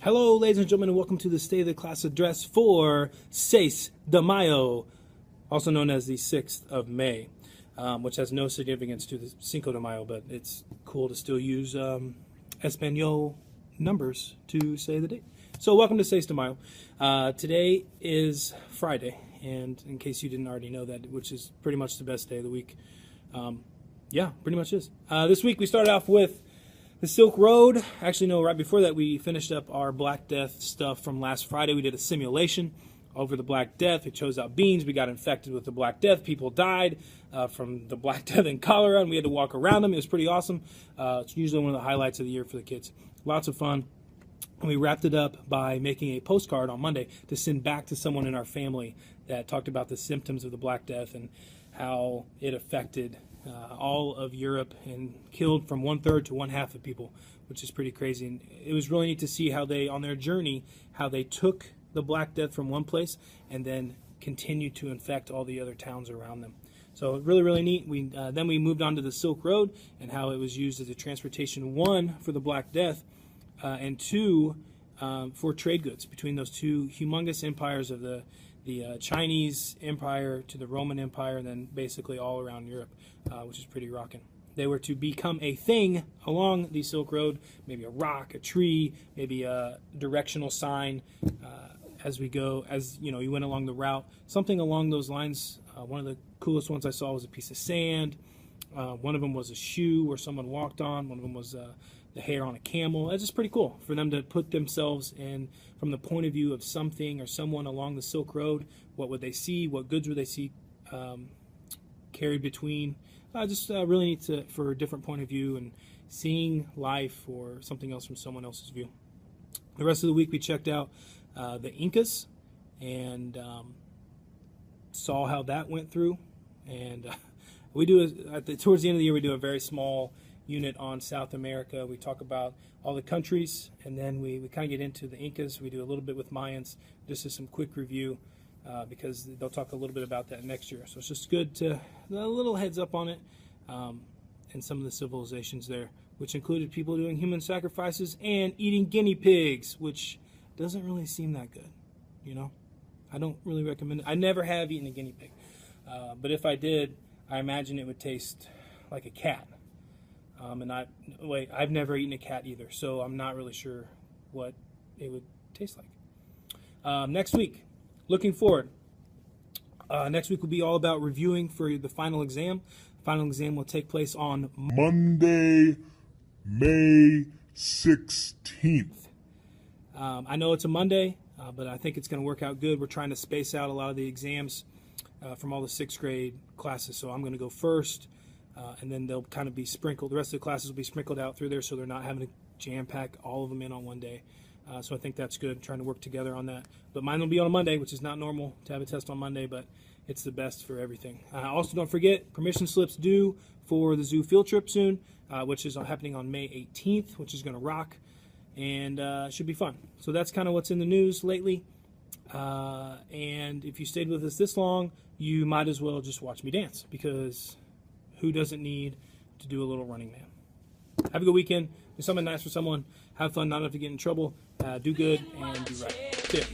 Hello, ladies and gentlemen, and welcome to the State of the Class address for 6 de Mayo, also known as the 6th of May, which has no significance to the Cinco de Mayo, but it's cool to still use Espanol numbers to say the date. So welcome to 6 de Mayo. Today is Friday, and in case you didn't already know that, which is pretty much the best day of the week. Yeah, pretty much is. This week we started off with the Silk Road. Actually, no, right before that we finished up our Black Death stuff from last Friday. We did a simulation over the Black Death. We chose out beans. We got infected with the Black Death. People died from the Black Death and cholera, and we had to walk around them. It was pretty awesome. It's usually one of the highlights of the year for the kids. Lots of fun. And we wrapped it up by making a postcard on Monday to send back to someone in our family that talked about the symptoms of the Black Death and how it affected all of Europe and killed from 1/3 to 1/2 of people, which is pretty crazy. And it was really neat to see how they, on their journey, how they took the Black Death from one place and then continued to infect all the other towns around them. So really, really neat. Then we moved on to the Silk Road and how it was used as a transportation, one, for the Black Death, and two, for trade goods between those two humongous empires of the Chinese Empire to the Roman Empire, and then basically all around Europe, which is pretty rocking. They were to become a thing along the Silk Road, maybe a rock, a tree, maybe a directional sign as we go, as you know, you went along the route, something along those lines. One of the coolest ones I saw was a piece of sand. One of them was a shoe where someone walked on. One of them was the hair on a camel. That's just pretty cool for them to put themselves in from the point of view of something or someone along the Silk Road. What would they see? What goods would they see carried between? Just really neat for a different point of view and seeing life or something else from someone else's view. The rest of the week we checked out the Incas and saw how that went through. And we do towards the end of the year we do a very small unit on South America. We talk about all the countries, and then we kind of get into the Incas. We do a little bit with Mayans, just as some quick review, because they'll talk a little bit about that next year. So it's just good to a little heads up on it, and some of the civilizations there, which included people doing human sacrifices and eating guinea pigs, which doesn't really seem that good, you know. I don't really recommend it. I never have eaten a guinea pig, but if I did, I imagine it would taste like a cat. I've never eaten a cat either, so I'm not really sure what it would taste like. Next week, looking forward. Next week will be all about reviewing for the final exam. The final exam will take place on Monday, May 16th. I know it's a Monday, but I think it's going to work out good. We're trying to space out a lot of the exams from all the 6th grade classes, so I'm going to go first. And then they'll kind of be sprinkled. The rest of the classes will be sprinkled out through there, so they're not having to jam-pack all of them in on one day. So I think that's good, trying to work together on that. But mine will be on a Monday, which is not normal to have a test on Monday, but it's the best for everything. Also, don't forget, permission slips due for the zoo field trip soon, which is happening on May 18th, which is going to rock, and should be fun. So that's kind of what's in the news lately. And if you stayed with us this long, you might as well just watch me dance, because who doesn't need to do a little Running Man? Have a good weekend. Do something nice for someone. Have fun, not enough to get in trouble. Do good and do right. See ya.